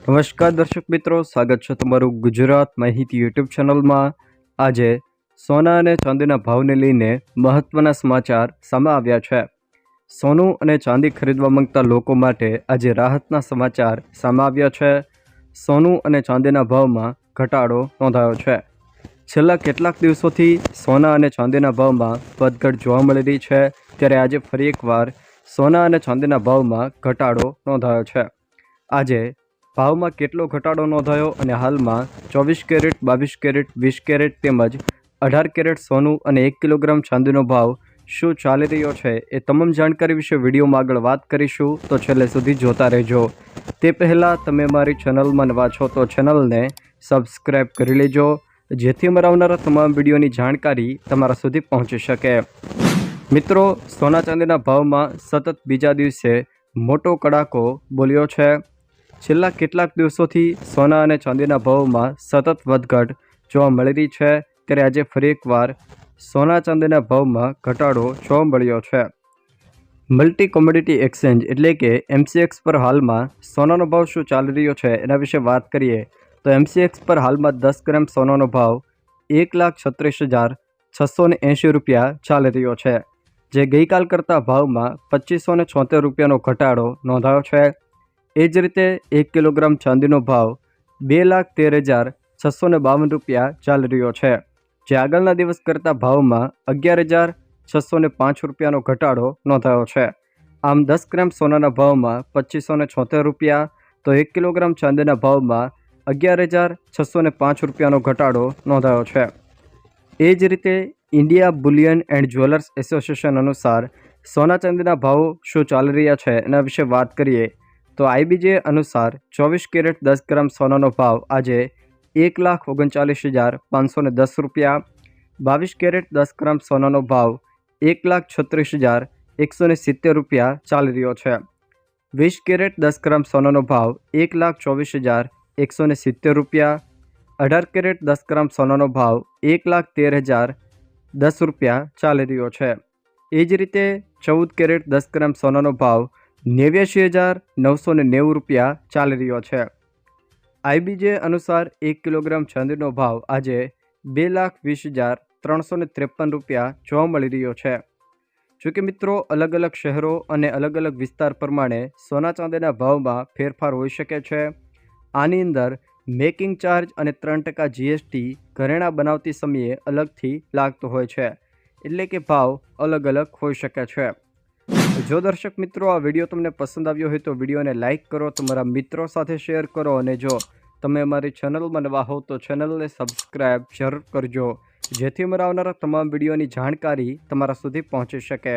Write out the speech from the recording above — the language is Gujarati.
નમસ્કાર દર્શક મિત્રો, સ્વાગત છે તમારું ગુજરાત માહિતી યુટ્યુબ ચેનલમાં। આજે સોના અને ચાંદીના ભાવને લઈને મહત્વના સમાચાર સામે આવ્યા છે। સોનું અને ચાંદી ખરીદવા માંગતા લોકો માટે આજે રાહતના સમાચાર સામે આવ્યા છે। સોનું અને ચાંદીના ભાવમાં ઘટાડો નોંધાયો છે। છેલ્લા કેટલાક દિવસોથી સોના અને ચાંદીના ભાવમાં વધઘટ જોવા મળી રહી છે, ત્યારે આજે ફરી એકવાર સોના અને ચાંદીના ભાવમાં ઘટાડો નોંધાયો છે। આજે ભાવમાં કેટલો ઘટાડો નોંધાયો અને હાલમાં 24 કેરેટ, 22 કેરેટ, 20 કેરેટ તેમજ 18 કેરેટ સોનું અને 1 કિલોગ્રામ ચાંદીનો ભાવ શું ચાલી રહ્યો છે, એ તમામ જાણકારી વિશે વિડીયોમાં આગળ વાત કરીશું, તો છેલ્લે સુધી જોતા રહેજો। તે પહેલાં તમે મારી ચેનલમાં નવા છો તો ચેનલને સબસ્ક્રાઈબ કરી લેજો, જેથી અમારા આવનારા તમામ વિડીયોની જાણકારી તમારા સુધી પહોંચી શકે। મિત્રો, સોના ચાંદીના ભાવમાં સતત બીજા દિવસે મોટો કડાકો બોલ્યો છે। છેલ્લા કેટલાક દિવસોથી સોના અને ચાંદીના ભાવમાં સતત વધઘટ જોવા મળી રહી છે, ત્યારે આજે ફરી એકવાર સોના ચાંદીના ભાવમાં ઘટાડો જોવા મળ્યો છે। મલ્ટી કોમોડિટી એક્સચેન્જ એટલે કે MCX પર હાલમાં સોનાનો ભાવ શું ચાલી રહ્યો છે એના વિશે વાત કરીએ તો MCX પર હાલમાં 10 ગ્રામ સોનાનો ભાવ 1,36,680 રૂપિયા ચાલી રહ્યો છે, જે ગઈકાલ કરતાં ભાવમાં 2576 રૂપિયાનો ઘટાડો નોંધાયો છે। એ જ રીતે 1 કિલોગ્રામ ચાંદીનો ભાવ 2,13,652 રૂપિયા ચાલી રહ્યો છે, જે આગળના દિવસ કરતાં ભાવમાં 11,605 રૂપિયાનો ઘટાડો નોંધાયો છે। આમ 10 ગ્રામ સોનાના ભાવમાં 2576 રૂપિયા તો 1 કિલોગ્રામ ચાંદીના ભાવમાં 11,605 રૂપિયાનો ઘટાડો નોંધાયો છે। એ જ રીતે India Boolean and jewellers association અનુસાર સોના ચાંદીના ભાવો શું ચાલી રહ્યા છે એના વિશે વાત કરીએ તો IBJ અનુસાર 24 કેરેટ 10 ગ્રામ સોનાનો ભાવ આજે 1,39,510 રૂપિયા, 22 કેરેટ 10 ગ્રામ સોનાનો ભાવ 1,36,170 રૂપિયા ચાલી રહ્યો છે, 20 કેરેટ 10 ગ્રામ સોનાનો ભાવ 1,24,170 રૂપિયા, 18 કેરેટ 10 ગ્રામ સોનાનો ભાવ 1,13,010 રૂપિયા ચાલી રહ્યો છે। એ જ રીતે 14 કેરેટ 10 ગ્રામ સોનાનો ભાવ 89,990 રૂપિયા ચાલી રહ્યો છે। IBJ અનુસાર 1 કિલોગ્રામ ચાંદીનો ભાવ આજે 2,20,353 રૂપિયા જોવા મળી રહ્યો છે। જોકે મિત્રો, અલગ અલગ શહેરો અને અલગ અલગ વિસ્તાર પ્રમાણે સોના ચાંદીના ભાવમાં ફેરફાર હોઈ શકે છે। આની અંદર મેકિંગ ચાર્જ અને 3% GST ઘરેણાં બનાવતી સમયે અલગથી લાગતો હોય છે, એટલે કે ભાવ અલગ અલગ હોઈ શકે છે। જો દર્શક મિત્રો આ વિડીયો તમને પસંદ આવ્યો હોય તો વિડીયોને લાઇક કરો, તમારા મિત્રો સાથે શેર કરો અને જો તમે અમારી ચેનલમાં નવા હો તો ચેનલને સબસ્ક્રાઈબ જરૂર કરજો, જેથી અમારા આવનારા તમામ વિડીયોની જાણકારી તમારા સુધી પહોંચી શકે।